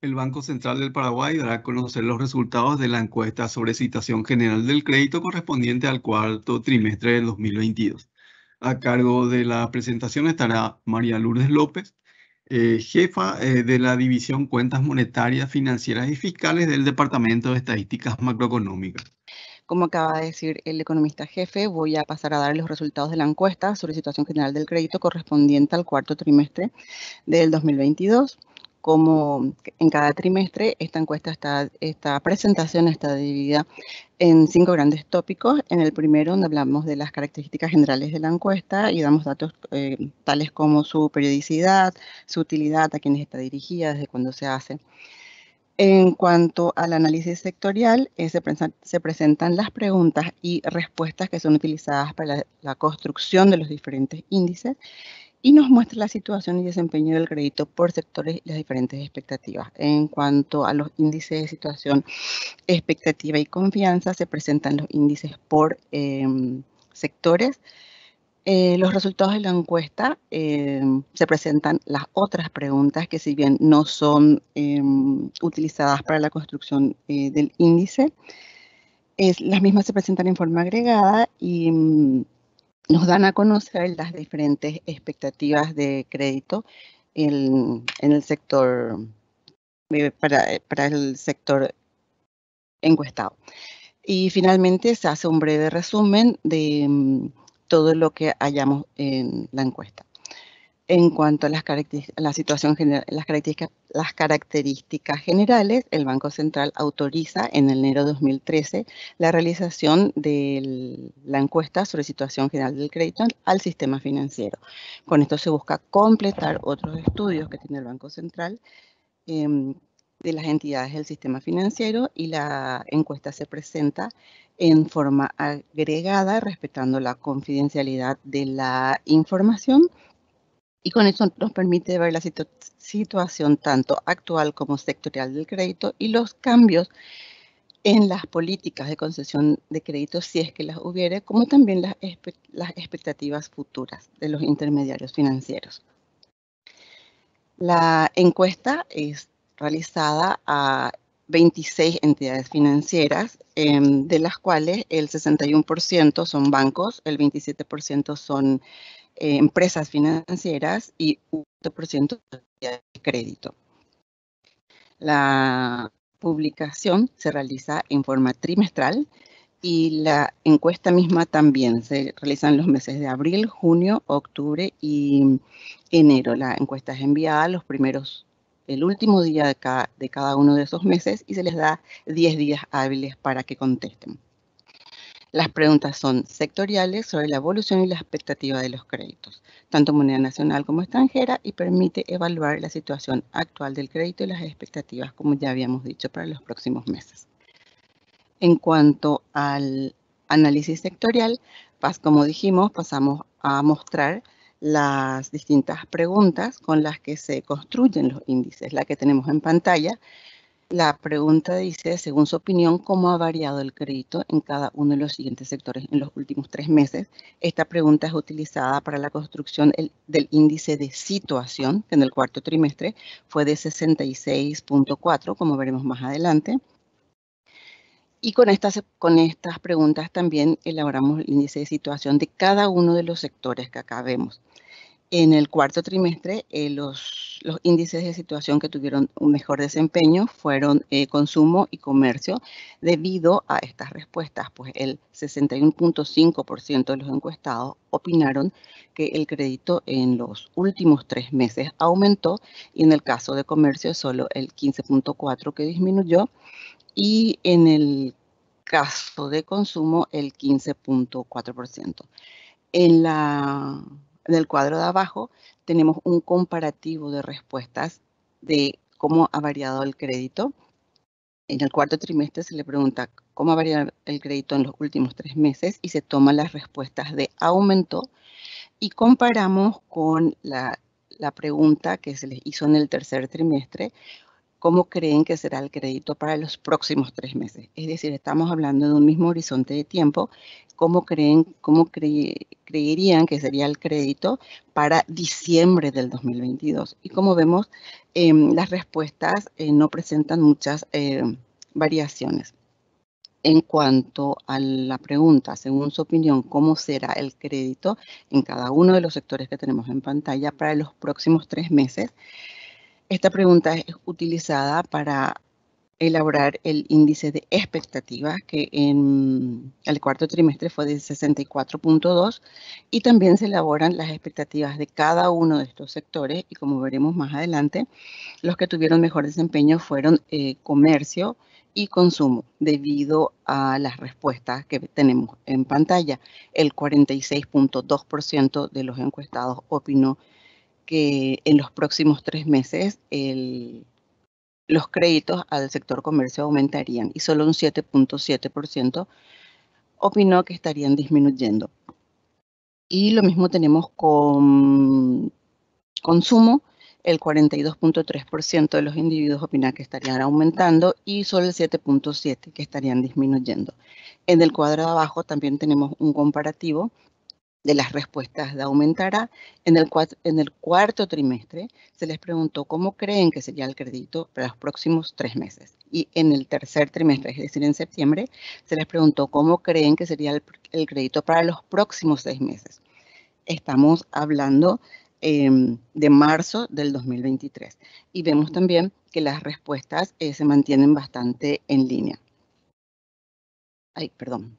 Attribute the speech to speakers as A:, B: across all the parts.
A: El Banco Central del Paraguay dará a conocer los resultados de la encuesta sobre situación general del crédito correspondiente al cuarto trimestre del 2022. A cargo de la presentación estará María Lourdes López, jefa de la División Cuentas Monetarias, Financieras y Fiscales del Departamento de Estadísticas Macroeconómicas.
B: Como acaba de decir el economista jefe, voy a pasar a dar los resultados de la encuesta sobre situación general del crédito correspondiente al cuarto trimestre del 2022. Como en cada trimestre, esta presentación está dividida en 5 grandes tópicos. En el primero, donde hablamos de las características generales de la encuesta y damos datos tales como su periodicidad, su utilidad, a quienes está dirigida, desde cuándo se hace. En cuanto al análisis sectorial, se presentan las preguntas y respuestas que son utilizadas para la construcción de los diferentes índices y nos muestra la situación y desempeño del crédito por sectores y las diferentes expectativas. En cuanto a los índices de situación, expectativa y confianza, se presentan los índices por sectores. Los resultados de la encuesta se presentan las otras preguntas que, si bien no son utilizadas para la construcción del índice, las mismas se presentan en forma agregada y nos dan a conocer las diferentes expectativas de crédito en el sector, para el sector encuestado. Y finalmente se hace un breve resumen de todo lo que hallamos en la encuesta. En cuanto a las características generales, el Banco Central autoriza en enero de 2013 la realización de la encuesta sobre situación general del crédito al sistema financiero. Con esto se busca completar otros estudios que tiene el Banco Central de las entidades del sistema financiero, y la encuesta se presenta en forma agregada, respetando la confidencialidad de la información, y con eso nos permite ver la situación tanto actual como sectorial del crédito y los cambios en las políticas de concesión de crédito, si es que las hubiere, como también las expectativas futuras de los intermediarios financieros. La encuesta es realizada a 26 entidades financieras, de las cuales el 61% son bancos, el 27% son empresas financieras y 1% de crédito. La publicación se realiza en forma trimestral y la encuesta misma también se realiza en los meses de abril, junio, octubre y enero. La encuesta es enviada el último día de cada uno de esos meses y se les da 10 días hábiles para que contesten. Las preguntas son sectoriales sobre la evolución y la expectativa de los créditos, tanto moneda nacional como extranjera, y permite evaluar la situación actual del crédito y las expectativas, como ya habíamos dicho, para los próximos meses. En cuanto al análisis sectorial, como dijimos, pasamos a mostrar las distintas preguntas con las que se construyen los índices. La que tenemos en pantalla, la pregunta dice, según su opinión, ¿cómo ha variado el crédito en cada uno de los siguientes sectores en los últimos 3 meses? Esta pregunta es utilizada para la construcción del índice de situación, que en el cuarto trimestre fue de 66.4, como veremos más adelante. Y con estas preguntas también elaboramos el índice de situación de cada uno de los sectores que acá vemos. En el cuarto trimestre, los índices de situación que tuvieron un mejor desempeño fueron consumo y comercio, debido a estas respuestas, pues el 61.5% de los encuestados opinaron que el crédito en los últimos 3 meses aumentó, y en el caso de comercio solo el 15.4% que disminuyó, y en el caso de consumo el 15.4%. En el cuadro de abajo tenemos un comparativo de respuestas de cómo ha variado el crédito. En el cuarto trimestre se le pregunta cómo ha variado el crédito en los últimos 3 meses y se toman las respuestas de aumento, y comparamos con la pregunta que se les hizo en el tercer trimestre, cómo creen que será el crédito para los próximos 3 meses. Es decir, estamos hablando de un mismo horizonte de tiempo. ¿Cómo creerían que sería el crédito para diciembre del 2022? Y como vemos, las respuestas no presentan muchas variaciones. En cuanto a la pregunta, según su opinión, ¿cómo será el crédito en cada uno de los sectores que tenemos en pantalla para los próximos 3 meses? Esta pregunta es utilizada para elaborar el índice de expectativas, que en el cuarto trimestre fue de 64.2, y también se elaboran las expectativas de cada uno de estos sectores, y como veremos más adelante, los que tuvieron mejor desempeño fueron comercio y consumo, debido a las respuestas que tenemos en pantalla. El 46.2% de los encuestados opinó que en los próximos 3 meses los créditos al sector comercio aumentarían, y solo un 7.7% opinó que estarían disminuyendo. Y lo mismo tenemos con consumo. El 42.3% de los individuos opinan que estarían aumentando y solo el 7.7% que estarían disminuyendo. En el cuadro de abajo también tenemos un comparativo de las respuestas de aumentará. En el cuarto trimestre se les preguntó cómo creen que sería el crédito para los próximos 3 meses. Y en el tercer trimestre, es decir, en septiembre, se les preguntó cómo creen que sería el crédito para los próximos 6 meses. Estamos hablando de marzo del 2023. Y vemos también que las respuestas se mantienen bastante en línea. Ay, perdón.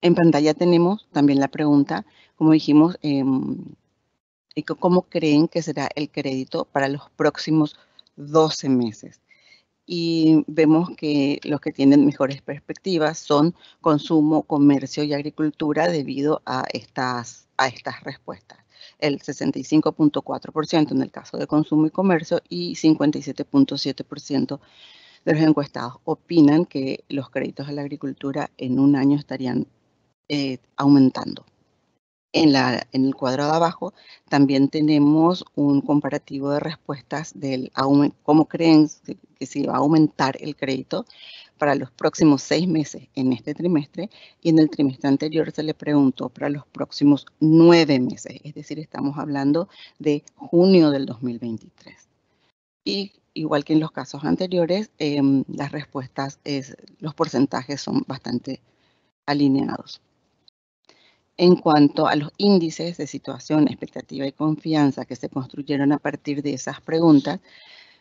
B: En pantalla tenemos también la pregunta, como dijimos, ¿cómo creen que será el crédito para los próximos 12 meses? Y vemos que los que tienen mejores perspectivas son consumo, comercio y agricultura, debido a estas respuestas. El 65.4% en el caso de consumo y comercio y 57.7% de los encuestados opinan que los créditos a la agricultura en un año estarían aumentando. En el cuadro de abajo también tenemos un comparativo de respuestas del cómo creen que se va a aumentar el crédito para los próximos 6 meses en este trimestre, y en el trimestre anterior se le preguntó para los próximos 9 meses, es decir, estamos hablando de junio del 2023. Y igual que en los casos anteriores, las respuestas, los porcentajes son bastante alineados. En cuanto a los índices de situación, expectativa y confianza que se construyeron a partir de esas preguntas,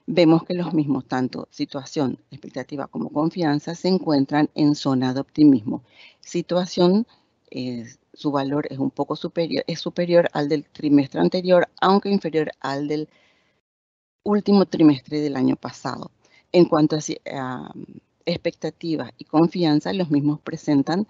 B: vemos que los mismos, tanto situación, expectativa como confianza, se encuentran en zona de optimismo. Situación, su valor es un poco superior, es superior al del trimestre anterior, aunque inferior al del último trimestre del año pasado. En cuanto a expectativas y confianza, los mismos presentan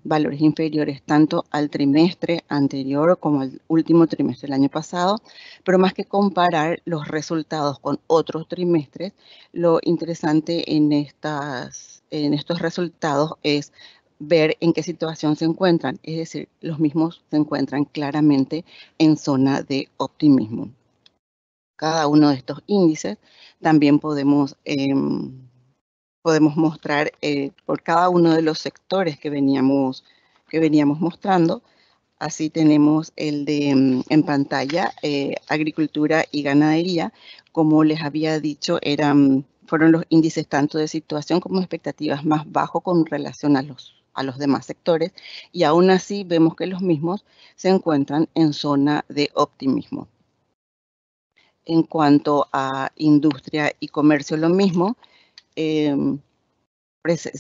B: valores inferiores tanto al trimestre anterior como al último trimestre del año pasado, pero más que comparar los resultados con otros trimestres, lo interesante en estos resultados es ver en qué situación se encuentran, es decir, los mismos se encuentran claramente en zona de optimismo. Cada uno de estos índices también podemos mostrar por cada uno de los sectores que veníamos mostrando. Así tenemos el de en pantalla, agricultura y ganadería. Como les había dicho, fueron los índices tanto de situación como expectativas más bajos con relación a los demás sectores, y aún así vemos que los mismos se encuentran en zona de optimismo. En cuanto a industria y comercio, lo mismo.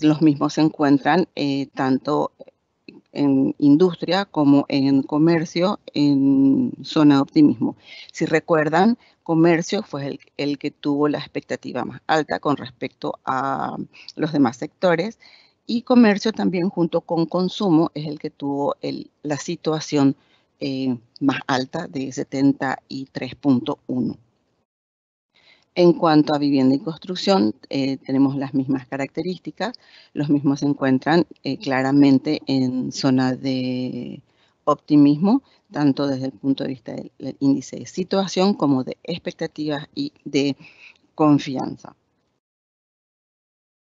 B: Los mismos se encuentran tanto en industria como en comercio en zona de optimismo. Si recuerdan, comercio fue el que tuvo la expectativa más alta con respecto a los demás sectores, y comercio también junto con consumo es el que tuvo la situación más alta de 73.1. En cuanto a vivienda y construcción, tenemos las mismas características. Los mismos se encuentran claramente en zona de optimismo, tanto desde el punto de vista del índice de situación como de expectativas y de confianza.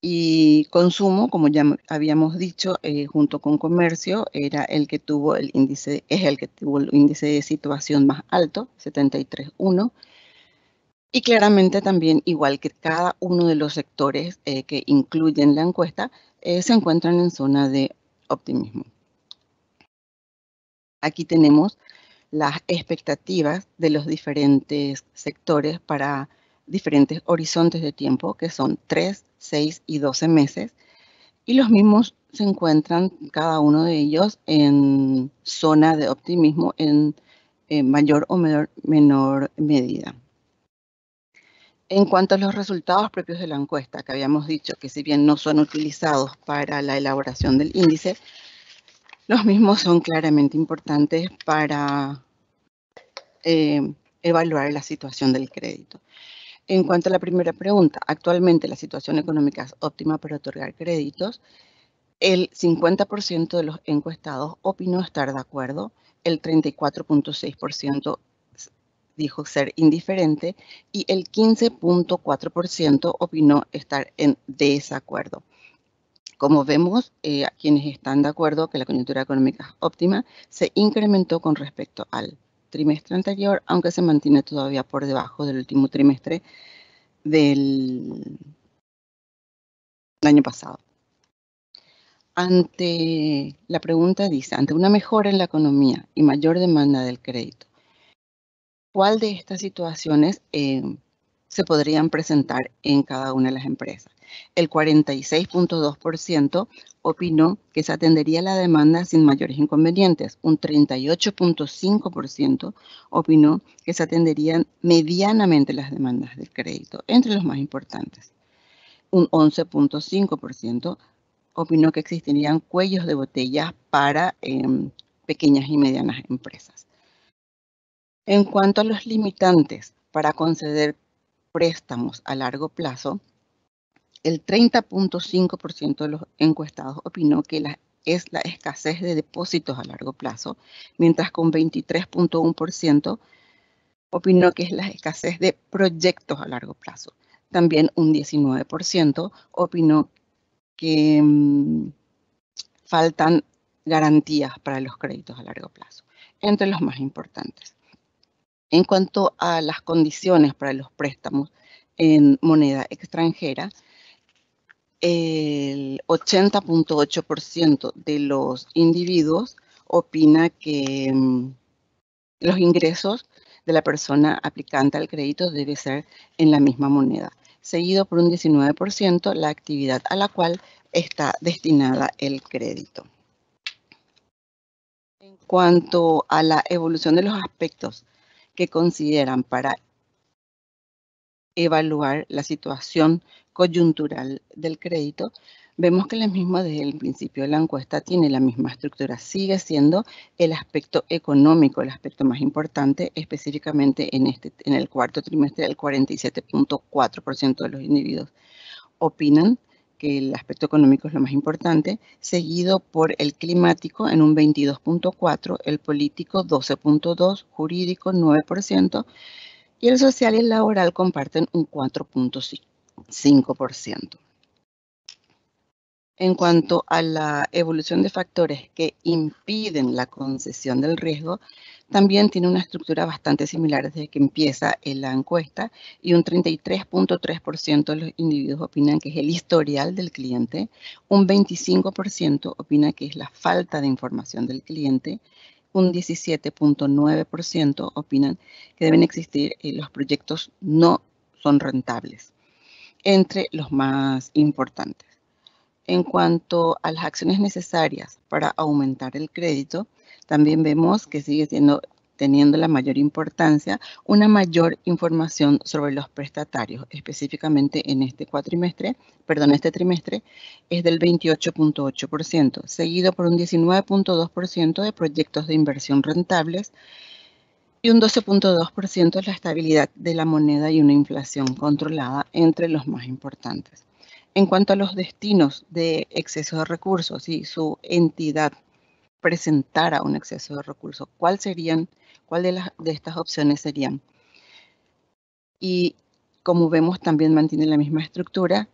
B: Y consumo, como ya habíamos dicho, junto con comercio, era el que tuvo el índice, es el que tuvo el índice de situación más alto, 73.1. Y claramente también, igual que cada uno de los sectores que incluyen la encuesta, se encuentran en zona de optimismo. Aquí tenemos las expectativas de los diferentes sectores para diferentes horizontes de tiempo, que son 3, 6 y 12 meses, y los mismos se encuentran cada uno de ellos en zona de optimismo en mayor o menor medida. En cuanto a los resultados propios de la encuesta, que habíamos dicho que si bien no son utilizados para la elaboración del índice, los mismos son claramente importantes para evaluar la situación del crédito. En cuanto a la primera pregunta, actualmente la situación económica es óptima para otorgar créditos. El 50% de los encuestados opinó estar de acuerdo, el 34.6% dijo ser indiferente y el 15.4% opinó estar en desacuerdo. Como vemos, quienes están de acuerdo que la coyuntura económica es óptima se incrementó con respecto al trimestre anterior, aunque se mantiene todavía por debajo del último trimestre del año pasado. Ante la pregunta dice, ante una mejora en la economía y mayor demanda del crédito, ¿cuál de estas situaciones se podrían presentar en cada una de las empresas? El 46.2% opinó que se atendería la demanda sin mayores inconvenientes. Un 38.5% opinó que se atenderían medianamente las demandas del crédito, entre los más importantes. Un 11.5% opinó que existirían cuellos de botella para pequeñas y medianas empresas. En cuanto a los limitantes para conceder préstamos a largo plazo, el 30.5% de los encuestados opinó que es la escasez de depósitos a largo plazo, mientras que un 23.1% opinó que es la escasez de proyectos a largo plazo. También un 19% opinó que faltan garantías para los créditos a largo plazo, entre los más importantes. En cuanto a las condiciones para los préstamos en moneda extranjera, el 80.8% de los individuos opina que los ingresos de la persona aplicante al crédito debe ser en la misma moneda, seguido por un 19% la actividad a la cual está destinada el crédito. En cuanto a la evolución de los aspectos que consideran para evaluar la situación coyuntural del crédito, vemos que la misma desde el principio de la encuesta tiene la misma estructura. Sigue siendo el aspecto económico el aspecto más importante, específicamente en el cuarto trimestre, el 47.4% de los individuos opinan que el aspecto económico es lo más importante, seguido por el climático en un 22.4%, el político 12.2%, jurídico 9%, y el social y el laboral comparten un 4.5%. En cuanto a la evolución de factores que impiden la concesión del riesgo, también tiene una estructura bastante similar desde que empieza la encuesta, y un 33.3% de los individuos opinan que es el historial del cliente, un 25% opina que es la falta de información del cliente, un 17.9% opinan que deben existir los proyectos no son rentables, entre los más importantes. En cuanto a las acciones necesarias para aumentar el crédito, también vemos que sigue teniendo la mayor importancia una mayor información sobre los prestatarios, específicamente en este trimestre, es del 28.8%, seguido por un 19.2% de proyectos de inversión rentables y un 12.2% la estabilidad de la moneda y una inflación controlada, entre los más importantes. En cuanto a los destinos de exceso de recursos y su entidad presentara un exceso de recursos, ¿cuál de estas opciones serían? Y como vemos, también mantiene la misma estructura,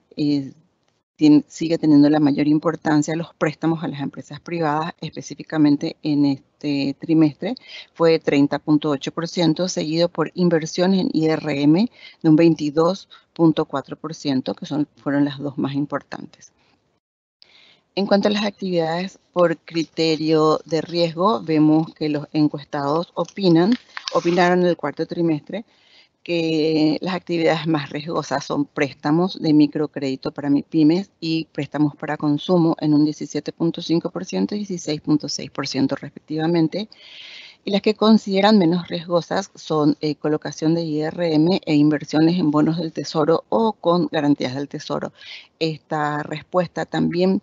B: sigue teniendo la mayor importancia los préstamos a las empresas privadas, específicamente en este trimestre fue 30.8%, seguido por inversiones en IRM de un 22.4%, que fueron las dos más importantes. En cuanto a las actividades por criterio de riesgo, vemos que los encuestados opinaron en el cuarto trimestre que las actividades más riesgosas son préstamos de microcrédito para pymes y préstamos para consumo en un 17.5% y 16.6% respectivamente. Y las que consideran menos riesgosas son colocación de IRM e inversiones en bonos del tesoro o con garantías del tesoro. Esta respuesta también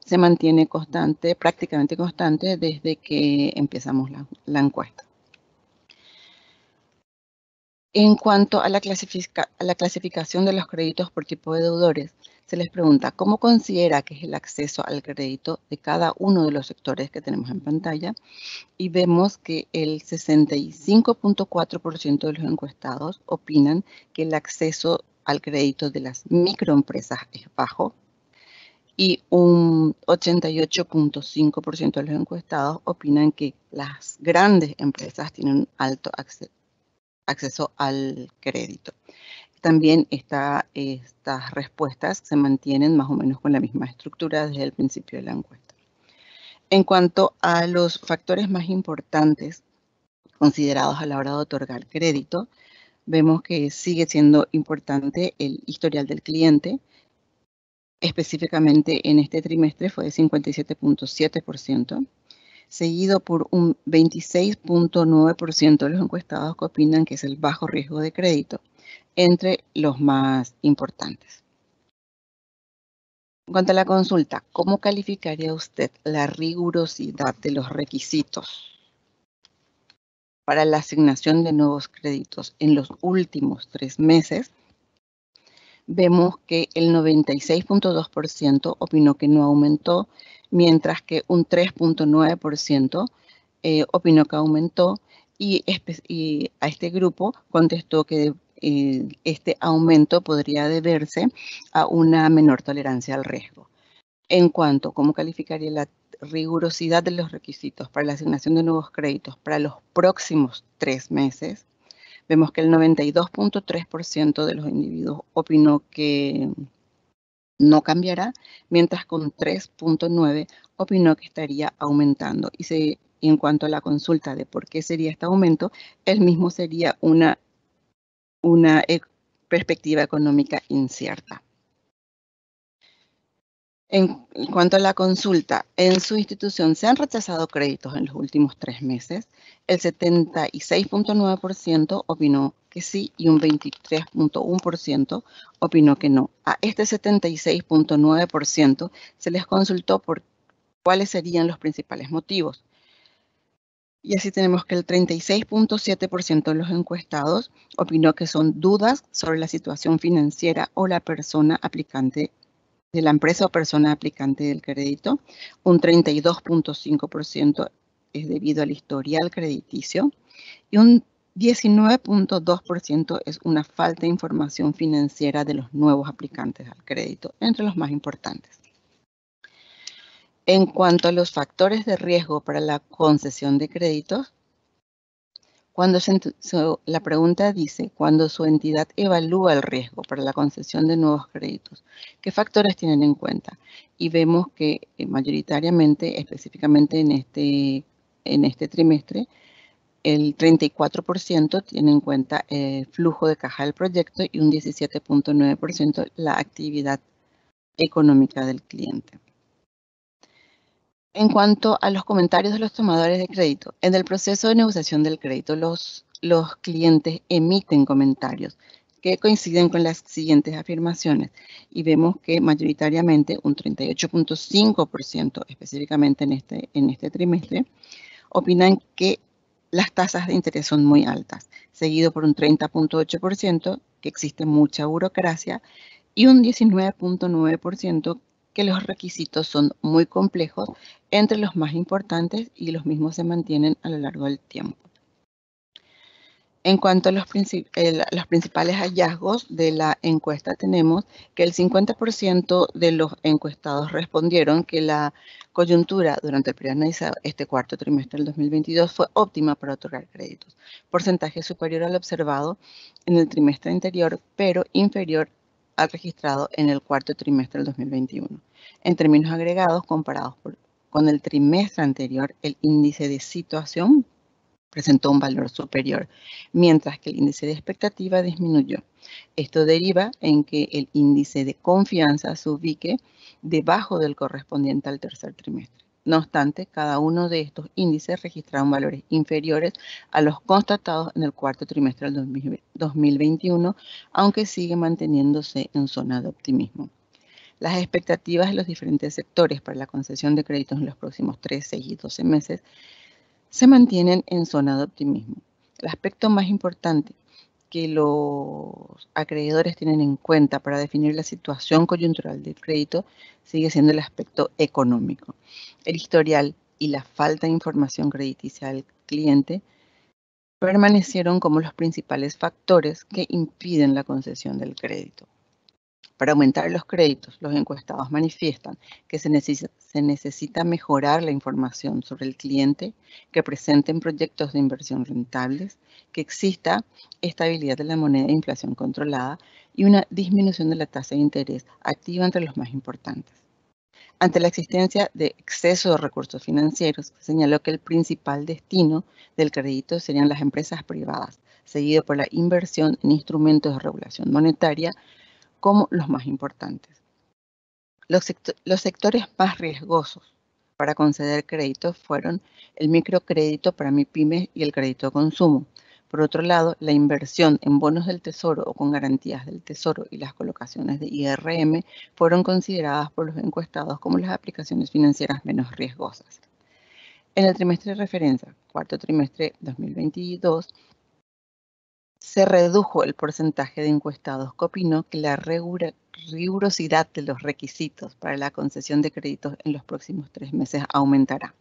B: se mantiene constante, prácticamente constante desde que empezamos la encuesta. En cuanto a la clasificación de los créditos por tipo de deudores, se les pregunta cómo considera que es el acceso al crédito de cada uno de los sectores que tenemos en pantalla, y vemos que el 65.4% de los encuestados opinan que el acceso al crédito de las microempresas es bajo, y un 88.5% de los encuestados opinan que las grandes empresas tienen un alto acceso al crédito. También estas respuestas se mantienen más o menos con la misma estructura desde el principio de la encuesta. En cuanto a los factores más importantes considerados a la hora de otorgar crédito, vemos que sigue siendo importante el historial del cliente. Específicamente en este trimestre fue de 57.7%, seguido por un 26.9% de los encuestados que opinan que es el bajo riesgo de crédito, entre los más importantes. En cuanto a la consulta, ¿cómo calificaría usted la rigurosidad de los requisitos para la asignación de nuevos créditos en los últimos 3 meses? Vemos que el 96.2% opinó que no aumentó, mientras que un 3.9% opinó que aumentó, y a este grupo contestó que este aumento podría deberse a una menor tolerancia al riesgo. En cuanto a cómo calificaría la rigurosidad de los requisitos para la asignación de nuevos créditos para los próximos 3 meses, vemos que el 92.3% de los individuos opinó que no cambiará, mientras que un 3.9% opinó que estaría aumentando. Y en cuanto a la consulta de por qué sería este aumento, el mismo sería una perspectiva económica incierta. En cuanto a la consulta, en su institución se han rechazado créditos en los últimos 3 meses. El 76.9% opinó que sí y un 23.1% opinó que no. A este 76.9% se les consultó por cuáles serían los principales motivos. Y así tenemos que el 36.7% de los encuestados opinó que son dudas sobre la situación financiera o la persona aplicante de la empresa o persona aplicante del crédito. Un 32.5% es debido al historial crediticio y un 19.2% es una falta de información financiera de los nuevos aplicantes al crédito, entre los más importantes. En cuanto a los factores de riesgo para la concesión de créditos, cuando la pregunta dice, cuando su entidad evalúa el riesgo para la concesión de nuevos créditos, ¿qué factores tienen en cuenta? Y vemos que mayoritariamente, específicamente en este trimestre, el 34% tiene en cuenta el flujo de caja del proyecto y un 17.9% la actividad económica del cliente. En cuanto a los comentarios de los tomadores de crédito, en el proceso de negociación del crédito, los clientes emiten comentarios que coinciden con las siguientes afirmaciones, y vemos que mayoritariamente un 38.5%, específicamente en este trimestre, opinan que las tasas de interés son muy altas, seguido por un 30.8% que existe mucha burocracia y un 19.9% que los requisitos son muy complejos, entre los más importantes, y los mismos se mantienen a lo largo del tiempo. En cuanto a los principales hallazgos de la encuesta, tenemos que el 50% de los encuestados respondieron que la coyuntura durante el periodo analizado, este cuarto trimestre del 2022, fue óptima para otorgar créditos, porcentaje superior al observado en el trimestre anterior, pero inferior al registrado en el cuarto trimestre del 2021. En términos agregados, comparados con el trimestre anterior, el índice de situación presentó un valor superior, mientras que el índice de expectativa disminuyó. Esto deriva en que el índice de confianza se ubique debajo del correspondiente al tercer trimestre. No obstante, cada uno de estos índices registraron valores inferiores a los constatados en el cuarto trimestre del 2021, aunque sigue manteniéndose en zona de optimismo. Las expectativas de los diferentes sectores para la concesión de créditos en los próximos 3, 6 y 12 meses se mantienen en zona de optimismo. El aspecto más importante que los acreedores tienen en cuenta para definir la situación coyuntural del crédito sigue siendo el aspecto económico. El historial y la falta de información crediticia del cliente permanecieron como los principales factores que impiden la concesión del crédito. Para aumentar los créditos, los encuestados manifiestan que se necesita mejorar la información sobre el cliente, que presenten proyectos de inversión rentables, que exista estabilidad de la moneda e inflación controlada y una disminución de la tasa de interés activa entre los más importantes. Ante la existencia de exceso de recursos financieros, señaló que el principal destino del crédito serían las empresas privadas, seguido por la inversión en instrumentos de regulación monetaria, como los más importantes. Los sectores más riesgosos para conceder créditos fueron el microcrédito para MIPYMES y el crédito de consumo. Por otro lado, la inversión en bonos del Tesoro o con garantías del Tesoro y las colocaciones de IRM fueron consideradas por los encuestados como las aplicaciones financieras menos riesgosas. En el trimestre de referencia, cuarto trimestre 2022, se redujo el porcentaje de encuestados que opinó que la rigurosidad de los requisitos para la concesión de créditos en los próximos 3 meses aumentará.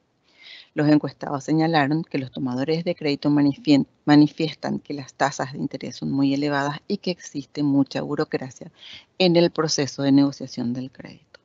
B: Los encuestados señalaron que los tomadores de crédito manifiestan que las tasas de interés son muy elevadas y que existe mucha burocracia en el proceso de negociación del crédito.